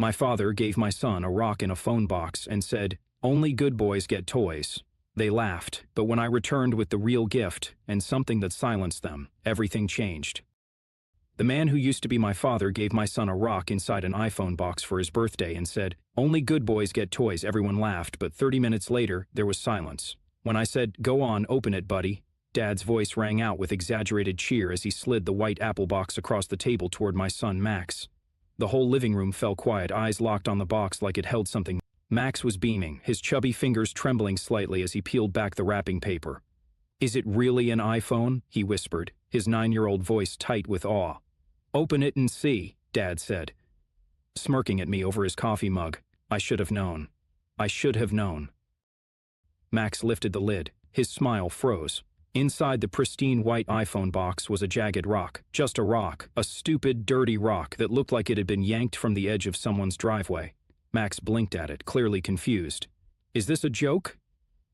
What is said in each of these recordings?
My father gave my son a rock in a phone box and said, "Only good boys get toys." They laughed, but when I returned with the real gift and something that silenced them, everything changed. The man who used to be my father gave my son a rock inside an iPhone box for his birthday and said, "Only good boys get toys." Everyone laughed, but 30 minutes later, there was silence. When I said, "Go on, open it, buddy," Dad's voice rang out with exaggerated cheer as he slid the white apple box across the table toward my son Max. The whole living room fell quiet, eyes locked on the box like it held something. Max was beaming, his chubby fingers trembling slightly as he peeled back the wrapping paper. "Is it really an iPhone?" he whispered, his 9-year-old voice tight with awe. "Open it and see," Dad said, smirking at me over his coffee mug. I should have known. I should have known. Max lifted the lid. His smile froze. Inside the pristine white iPhone box was a jagged rock. Just a rock. A stupid, dirty rock that looked like it had been yanked from the edge of someone's driveway. Max blinked at it, clearly confused. "Is this a joke?"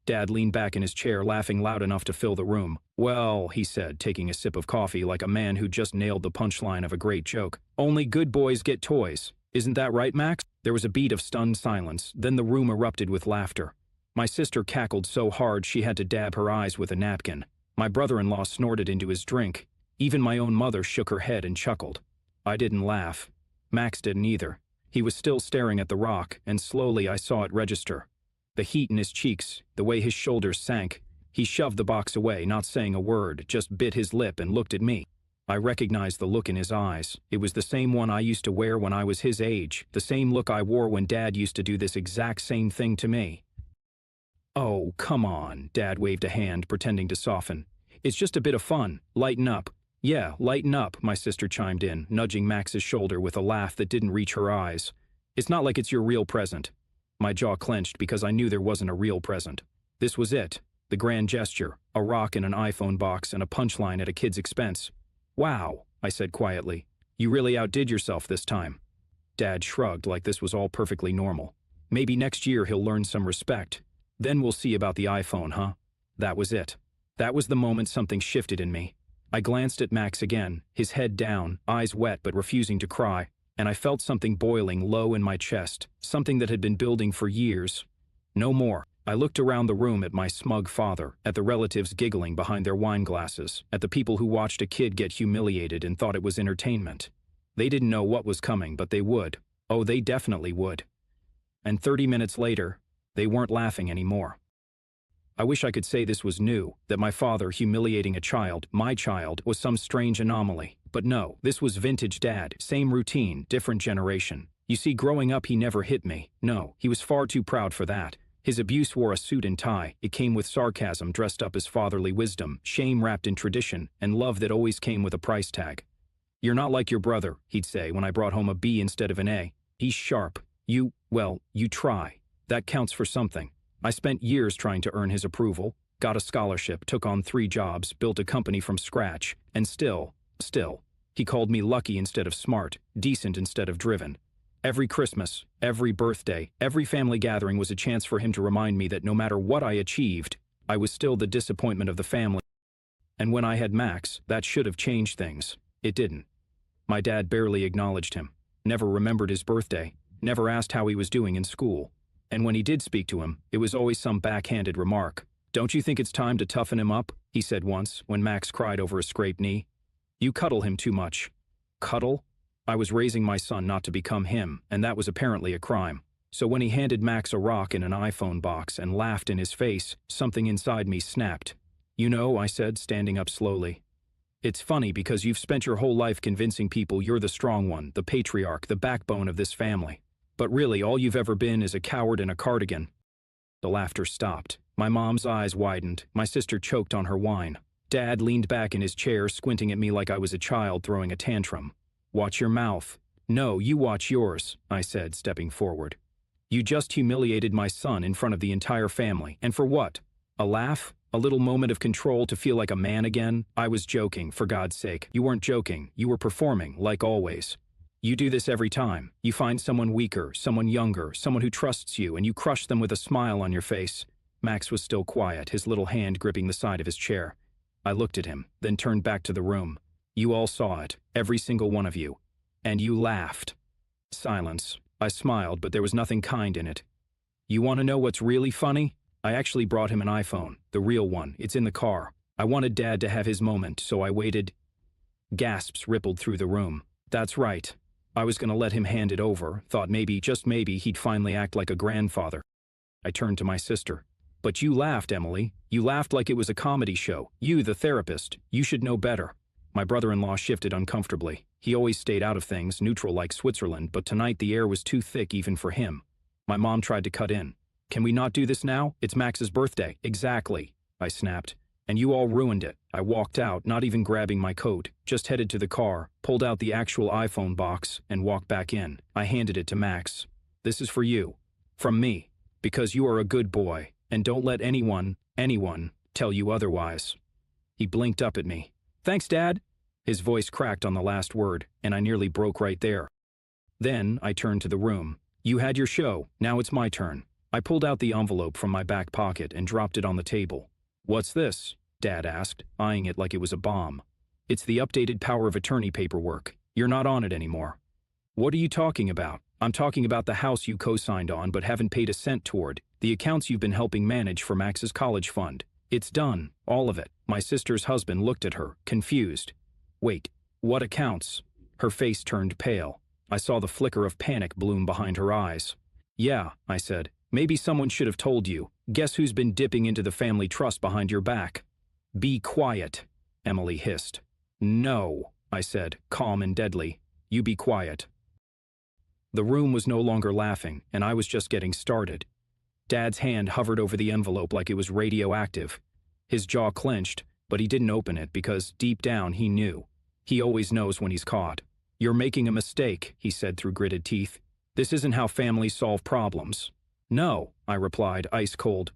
Dad leaned back in his chair, laughing loud enough to fill the room. "Well," he said, taking a sip of coffee like a man who just nailed the punchline of a great joke, "only good boys get toys. Isn't that right, Max?" There was a beat of stunned silence, then the room erupted with laughter. My sister cackled so hard she had to dab her eyes with a napkin. My brother-in-law snorted into his drink. Even my own mother shook her head and chuckled. I didn't laugh. Max didn't either. He was still staring at the rock, and slowly I saw it register. The heat in his cheeks, the way his shoulders sank. He shoved the box away, not saying a word, just bit his lip and looked at me. I recognized the look in his eyes. It was the same one I used to wear when I was his age, the same look I wore when Dad used to do this exact same thing to me. "Oh, come on," Dad waved a hand, pretending to soften. "It's just a bit of fun. Lighten up." "Yeah, lighten up," my sister chimed in, nudging Max's shoulder with a laugh that didn't reach her eyes. "It's not like it's your real present." My jaw clenched because I knew there wasn't a real present. This was it, the grand gesture, a rock in an iPhone box and a punchline at a kid's expense. "Wow," I said quietly. "You really outdid yourself this time." Dad shrugged like this was all perfectly normal. "Maybe next year he'll learn some respect. Then we'll see about the iPhone, huh?" That was it. That was the moment something shifted in me. I glanced at Max again, his head down, eyes wet but refusing to cry, and I felt something boiling low in my chest, something that had been building for years. No more. I looked around the room at my smug father, at the relatives giggling behind their wine glasses, at the people who watched a kid get humiliated and thought it was entertainment. They didn't know what was coming, but they would. Oh, they definitely would. And 30 minutes later, they weren't laughing anymore. I wish I could say this was new, that my father humiliating a child, my child, was some strange anomaly. But no, this was vintage Dad, same routine, different generation. You see, growing up he never hit me. No, he was far too proud for that. His abuse wore a suit and tie. It came with sarcasm dressed up as fatherly wisdom, shame wrapped in tradition, and love that always came with a price tag. "You're not like your brother," he'd say when I brought home a B instead of an A. "He's sharp. You try. That counts for something." I spent years trying to earn his approval, got a scholarship, took on 3 jobs, built a company from scratch, and still, he called me lucky instead of smart, decent instead of driven. Every Christmas, every birthday, every family gathering was a chance for him to remind me that no matter what I achieved, I was still the disappointment of the family. And when I had Max, that should have changed things. It didn't. My dad barely acknowledged him, never remembered his birthday, never asked how he was doing in school. And when he did speak to him, it was always some backhanded remark. "Don't you think it's time to toughen him up?" he said once, when Max cried over a scraped knee. "You cuddle him too much." Cuddle? I was raising my son not to become him, and that was apparently a crime. So when he handed Max a rock in an iPhone box and laughed in his face, something inside me snapped. "You know," I said, standing up slowly, "it's funny because you've spent your whole life convincing people you're the strong one, the patriarch, the backbone of this family. But really, all you've ever been is a coward in a cardigan." The laughter stopped. My mom's eyes widened. My sister choked on her wine. Dad leaned back in his chair, squinting at me like I was a child throwing a tantrum. "Watch your mouth." "No, you watch yours," I said, stepping forward. "You just humiliated my son in front of the entire family. And for what? A laugh? A little moment of control to feel like a man again? I was joking, for God's sake." "You weren't joking. You were performing, like always. You do this every time. You find someone weaker, someone younger, someone who trusts you, and you crush them with a smile on your face." Max was still quiet, his little hand gripping the side of his chair. I looked at him, then turned back to the room. "You all saw it, every single one of you. And you laughed." Silence. I smiled, but there was nothing kind in it. You want to know what's really funny? I actually brought him an iPhone, the real one. It's in the car. I wanted Dad to have his moment, so I waited. Gasps rippled through the room. That's right. I was going to let him hand it over, thought maybe, just maybe, he'd finally act like a grandfather. I turned to my sister. But you laughed, Emily. You laughed like it was a comedy show. You, the therapist. You should know better. My brother-in-law shifted uncomfortably. He always stayed out of things, neutral like Switzerland, but tonight the air was too thick even for him. My mom tried to cut in. Can we not do this now? It's Max's birthday. Exactly, I snapped. And you all ruined it. I walked out, not even grabbing my coat, just headed to the car, pulled out the actual iPhone box, and walked back in. I handed it to Max. This is for you. From me. Because you are a good boy, and don't let anyone, tell you otherwise. He blinked up at me. Thanks, Dad. His voice cracked on the last word, and I nearly broke right there. Then I turned to the room. You had your show, now it's my turn. I pulled out the envelope from my back pocket and dropped it on the table. What's this? Dad asked, eyeing it like it was a bomb. It's the updated power of attorney paperwork. You're not on it anymore. What are you talking about? I'm talking about the house you co-signed on but haven't paid a cent toward, the accounts you've been helping manage for Max's college fund. It's done, all of it. My sister's husband looked at her, confused. Wait, what accounts? Her face turned pale. I saw the flicker of panic bloom behind her eyes. Yeah, I said. Maybe someone should have told you. Guess who's been dipping into the family trust behind your back? Be quiet, Emily hissed. No, I said, calm and deadly. You be quiet. The room was no longer laughing, and I was just getting started. Dad's hand hovered over the envelope like it was radioactive. His jaw clenched, but he didn't open it because, deep down, he knew. He always knows when he's caught. You're making a mistake, he said through gritted teeth. This isn't how families solve problems. No, I replied, ice cold.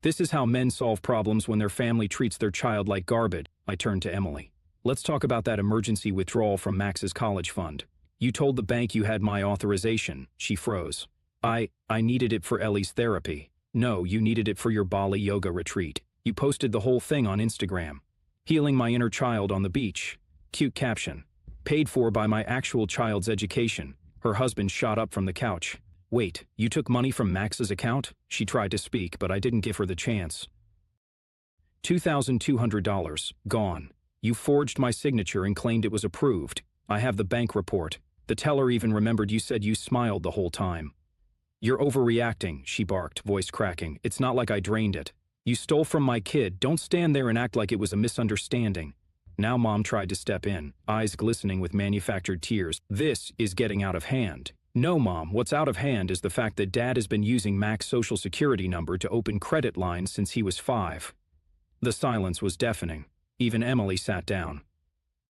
This is how men solve problems when their family treats their child like garbage. I turned to Emily. Let's talk about that emergency withdrawal from Max's college fund. You told the bank you had my authorization. She froze. I needed it for Ellie's therapy. No, you needed it for your Bali yoga retreat. You posted the whole thing on Instagram. Healing my inner child on the beach. Cute caption. Paid for by my actual child's education. Her husband shot up from the couch. Wait, you took money from Max's account? She tried to speak, but I didn't give her the chance. $2,200, gone. You forged my signature and claimed it was approved. I have the bank report. The teller even remembered you said you smiled the whole time. You're overreacting, she barked, voice cracking. It's not like I drained it. You stole from my kid. Don't stand there and act like it was a misunderstanding. Now Mom tried to step in, eyes glistening with manufactured tears. This is getting out of hand. No, Mom, what's out of hand is the fact that Dad has been using Max's social security number to open credit lines since he was 5. The silence was deafening. Even Emily sat down.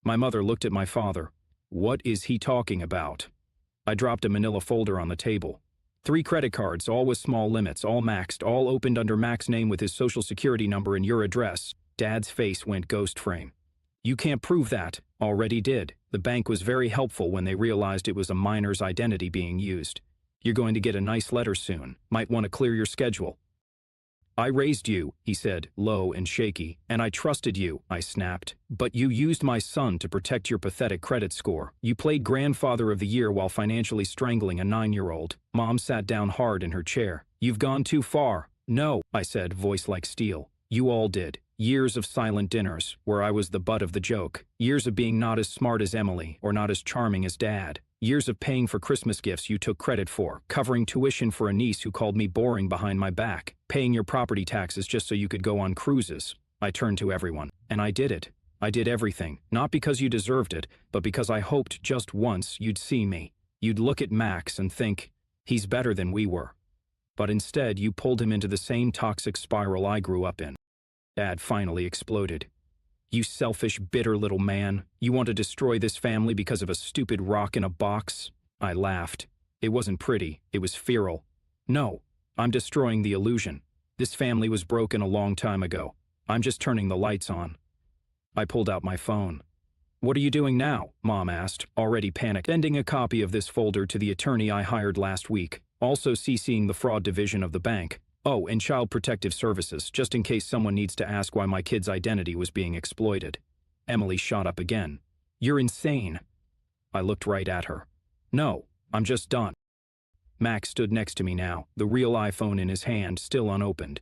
My mother looked at my father. What is he talking about? I dropped a manila folder on the table. 3 credit cards, all with small limits, all maxed, all opened under Max's name with his social security number and your address. Dad's face went ghost frame. You can't prove that. Already did. The bank was very helpful when they realized it was a minor's identity being used. You're going to get a nice letter soon. Might want to clear your schedule. I raised you, he said, low and shaky, and I trusted you, I snapped. But you used my son to protect your pathetic credit score. You played grandfather of the year while financially strangling a 9-year-old. Mom sat down hard in her chair. You've gone too far. No, I said, voice like steel. You all did. Years of silent dinners, where I was the butt of the joke. Years of being not as smart as Emily, or not as charming as Dad. Years of paying for Christmas gifts you took credit for, covering tuition for a niece who called me boring behind my back, paying your property taxes just so you could go on cruises. I turned to everyone, and I did it. I did everything, not because you deserved it, but because I hoped just once you'd see me. You'd look at Max and think, he's better than we were. But instead, you pulled him into the same toxic spiral I grew up in. Dad finally exploded. You selfish, bitter little man. You want to destroy this family because of a stupid rock in a box? I laughed. It wasn't pretty. It was feral. No, I'm destroying the illusion. This family was broken a long time ago. I'm just turning the lights on. I pulled out my phone. What are you doing now? Mom asked, already panicked. Sending a copy of this folder to the attorney I hired last week, also CCing the fraud division of the bank. Oh, and Child Protective Services, just in case someone needs to ask why my kid's identity was being exploited. Emily shot up again. You're insane. I looked right at her. No, I'm just done. Max stood next to me now, the real iPhone in his hand, still unopened.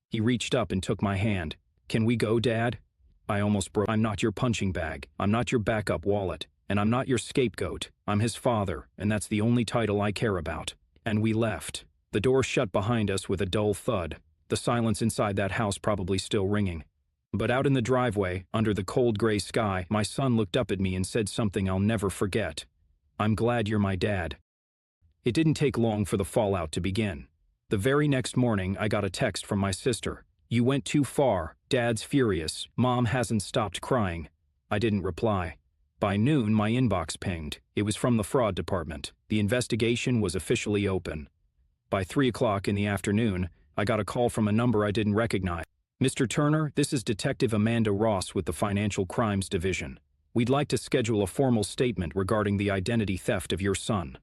He reached up and took my hand. "Can we go, Dad?" I almost broke. "I'm not your punching bag. I'm not your backup wallet. And I'm not your scapegoat. I'm his father, and that's the only title I care about." And we left. The door shut behind us with a dull thud, the silence inside that house probably still ringing. But out in the driveway, under the cold gray sky, my son looked up at me and said something I'll never forget. "I'm glad you're my dad." It didn't take long for the fallout to begin. The very next morning, I got a text from my sister. "You went too far. Dad's furious. Mom hasn't stopped crying." I didn't reply. By noon, my inbox pinged. It was from the fraud department. The investigation was officially open. By 3 o'clock in the afternoon, I got a call from a number I didn't recognize. "Mr. Turner, this is Detective Amanda Ross with the Financial Crimes Division. We'd like to schedule a formal statement regarding the identity theft of your son."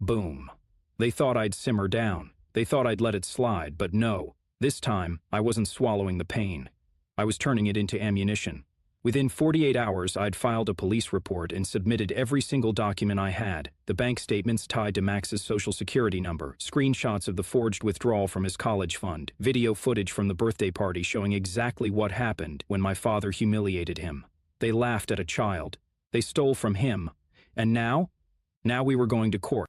Boom. They thought I'd simmer down. They thought I'd let it slide, but no. This time, I wasn't swallowing the pain. I was turning it into ammunition. Within 48 hours, I'd filed a police report and submitted every single document I had, the bank statements tied to Max's social security number, screenshots of the forged withdrawal from his college fund, video footage from the birthday party showing exactly what happened when my father humiliated him. They laughed at a child. They stole from him. And now? Now we were going to court.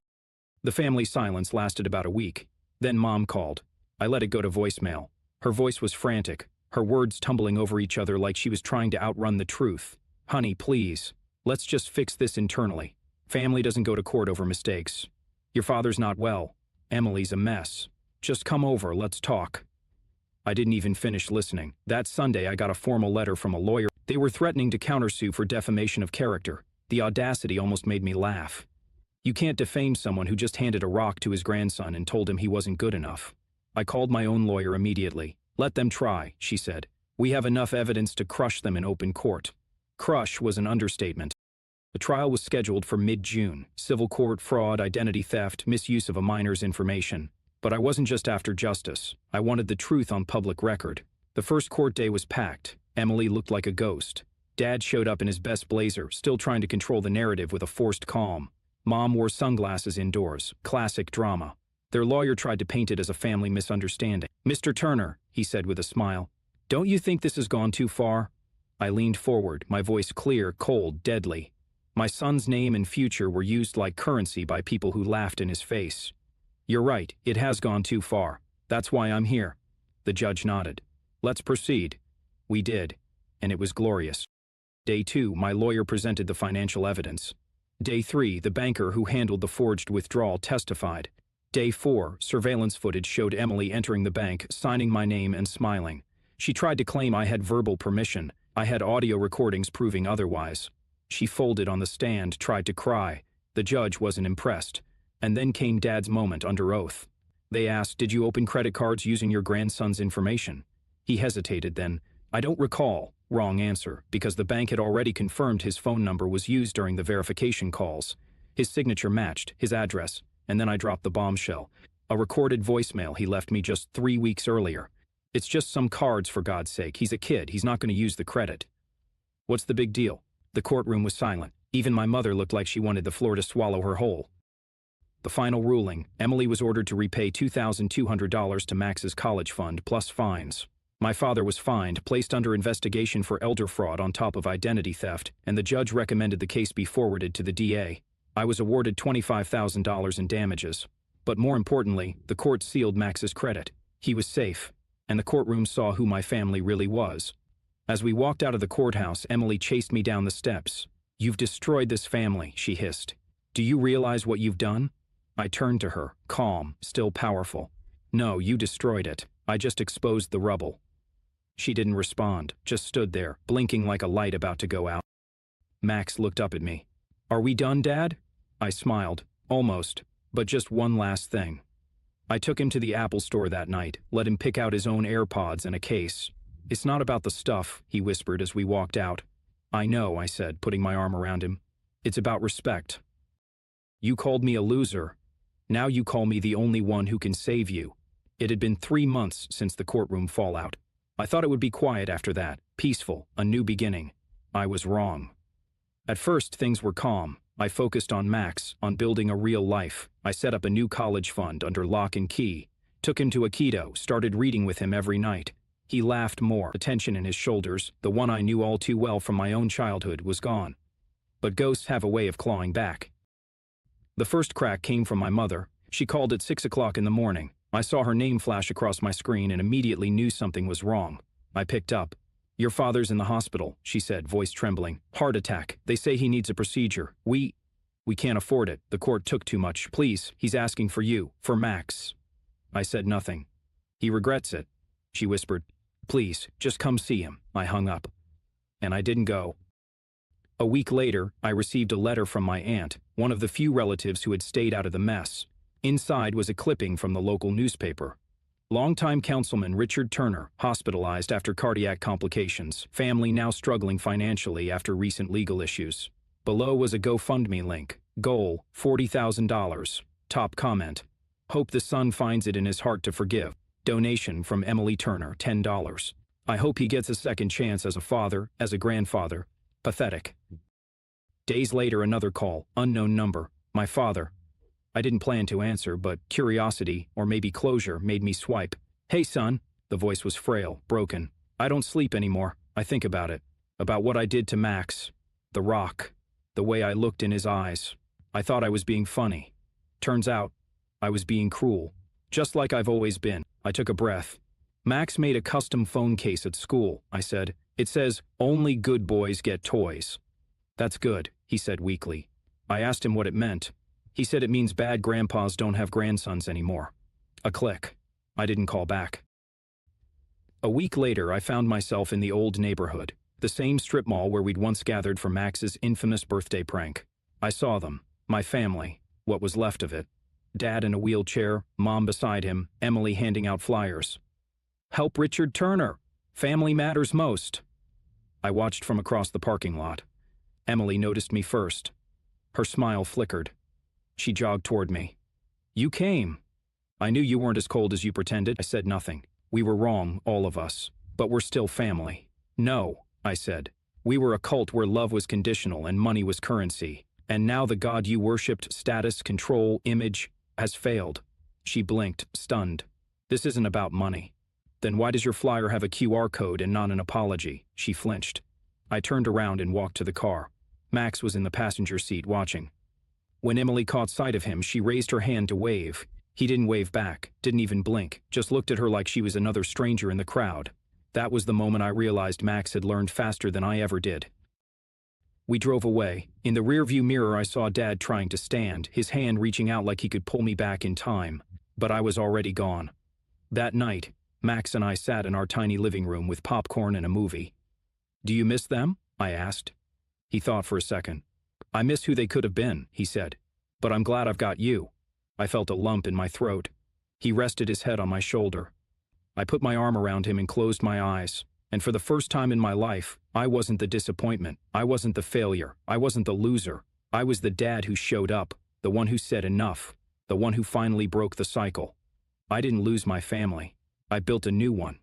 The family silence lasted about a week. Then Mom called. I let it go to voicemail. Her voice was frantic, her words tumbling over each other like she was trying to outrun the truth. "Honey, please. Let's just fix this internally. Family doesn't go to court over mistakes. Your father's not well. Emily's a mess. Just come over, let's talk." I didn't even finish listening. That Sunday, I got a formal letter from a lawyer. They were threatening to countersue for defamation of character. The audacity almost made me laugh. You can't defame someone who just handed a rock to his grandson and told him he wasn't good enough. I called my own lawyer immediately. "Let them try," she said. "We have enough evidence to crush them in open court." Crush was an understatement. The trial was scheduled for mid-June. Civil court, fraud, identity theft, misuse of a minor's information. But I wasn't just after justice. I wanted the truth on public record. The first court day was packed. Emily looked like a ghost. Dad showed up in his best blazer, still trying to control the narrative with a forced calm. Mom wore sunglasses indoors. Classic drama. Their lawyer tried to paint it as a family misunderstanding. "Mr. Turner," he said with a smile, "don't you think this has gone too far?" I leaned forward, my voice clear, cold, deadly. My son's name and future were used like currency by people who laughed in his face. "You're right, it has gone too far. That's why I'm here." The judge nodded. "Let's proceed." We did, and it was glorious. Day 2, my lawyer presented the financial evidence. Day 3, the banker who handled the forged withdrawal testified. Day 4, surveillance footage showed Emily entering the bank, signing my name and smiling. She tried to claim I had verbal permission. I had audio recordings proving otherwise. She folded on the stand, tried to cry. The judge wasn't impressed. And then came Dad's moment under oath. They asked, "Did you open credit cards using your grandson's information?" He hesitated then. "I don't recall." Wrong answer, because the bank had already confirmed his phone number was used during the verification calls. His signature matched, his address, and then I dropped the bombshell. A recorded voicemail he left me just 3 weeks earlier. "It's just some cards, for God's sake. He's a kid. He's not going to use the credit." What's the big deal? The courtroom was silent. Even my mother looked like she wanted the floor to swallow her whole. The final ruling, Emily was ordered to repay $2,200 to Max's college fund plus fines. My father was fined, placed under investigation for elder fraud on top of identity theft, and the judge recommended the case be forwarded to the DA. I was awarded $25,000 in damages. But more importantly, the court sealed Max's credit. He was safe, and the courtroom saw who my family really was. As we walked out of the courthouse, Emily chased me down the steps. "You've destroyed this family," she hissed. "Do you realize what you've done?" I turned to her, calm, still powerful. "No, you destroyed it. I just exposed the rubble." She didn't respond, just stood there, blinking like a light about to go out. Max looked up at me. "Are we done, Dad?" I smiled. "Almost, but just one last thing." I took him to the Apple store that night, let him pick out his own AirPods and a case. "It's not about the stuff," he whispered as we walked out. "I know," I said, putting my arm around him. "It's about respect. You called me a loser. Now you call me the only one who can save you." It had been 3 months since the courtroom fallout. I thought it would be quiet after that, peaceful, a new beginning. I was wrong. At first, things were calm. I focused on Max, on building a real life. I set up a new college fund under lock and key, took him to Aikido, started reading with him every night. He laughed more. The tension in his shoulders, the one I knew all too well from my own childhood, was gone. But ghosts have a way of clawing back. The first crack came from my mother. She called at 6 o'clock in the morning. I saw her name flash across my screen and immediately knew something was wrong. I picked up. "Your father's in the hospital," she said, voice trembling. "Heart attack. They say he needs a procedure. We can't afford it. The court took too much. Please, he's asking for you, for Max." I said nothing. "He regrets it," she whispered. "Please, just come see him." I hung up. And I didn't go. A week later, I received a letter from my aunt, one of the few relatives who had stayed out of the mess. Inside was a clipping from the local newspaper. Longtime councilman Richard Turner, hospitalized after cardiac complications. Family now struggling financially after recent legal issues. Below was a GoFundMe link. Goal, $40,000. Top comment. Hope the son finds it in his heart to forgive. Donation from Emily Turner, $10. I hope he gets a second chance as a father, as a grandfather. Pathetic. Days later, another call, unknown number. My father. I didn't plan to answer, but curiosity, or maybe closure, made me swipe. "Hey, son." The voice was frail, broken. "I don't sleep anymore. I think about it. About what I did to Max. The rock. The way I looked in his eyes. I thought I was being funny. Turns out, I was being cruel. Just like I've always been." I took a breath. "Max made a custom phone case at school," I said. "It says, 'Only good boys get toys.'" "That's good," he said weakly. I asked him what it meant. He said it means bad grandpas don't have grandsons anymore. A click. I didn't call back. A week later, I found myself in the old neighborhood, the same strip mall where we'd once gathered for Max's infamous birthday prank. I saw them, my family, what was left of it. Dad in a wheelchair, Mom beside him, Emily handing out flyers. "Help Richard Turner. Family matters most." I watched from across the parking lot. Emily noticed me first. Her smile flickered. She jogged toward me. "You came." "I knew you weren't as cold as you pretended." I said nothing. "We were wrong, all of us. But we're still family." "No," I said. "We were a cult where love was conditional and money was currency. And now the God you worshipped, status, control, image, has failed." She blinked, stunned. "This isn't about money." "Then why does your flyer have a QR code and not an apology?" She flinched. I turned around and walked to the car. Max was in the passenger seat watching. When Emily caught sight of him, she raised her hand to wave. He didn't wave back, didn't even blink, just looked at her like she was another stranger in the crowd. That was the moment I realized Max had learned faster than I ever did. We drove away. In the rearview mirror, I saw Dad trying to stand, his hand reaching out like he could pull me back in time. But I was already gone. That night, Max and I sat in our tiny living room with popcorn and a movie. "Do you miss them?" I asked. He thought for a second. "I miss who they could have been," he said. "But I'm glad I've got you." I felt a lump in my throat. He rested his head on my shoulder. I put my arm around him and closed my eyes. And for the first time in my life, I wasn't the disappointment. I wasn't the failure. I wasn't the loser. I was the dad who showed up, the one who said enough, the one who finally broke the cycle. I didn't lose my family. I built a new one.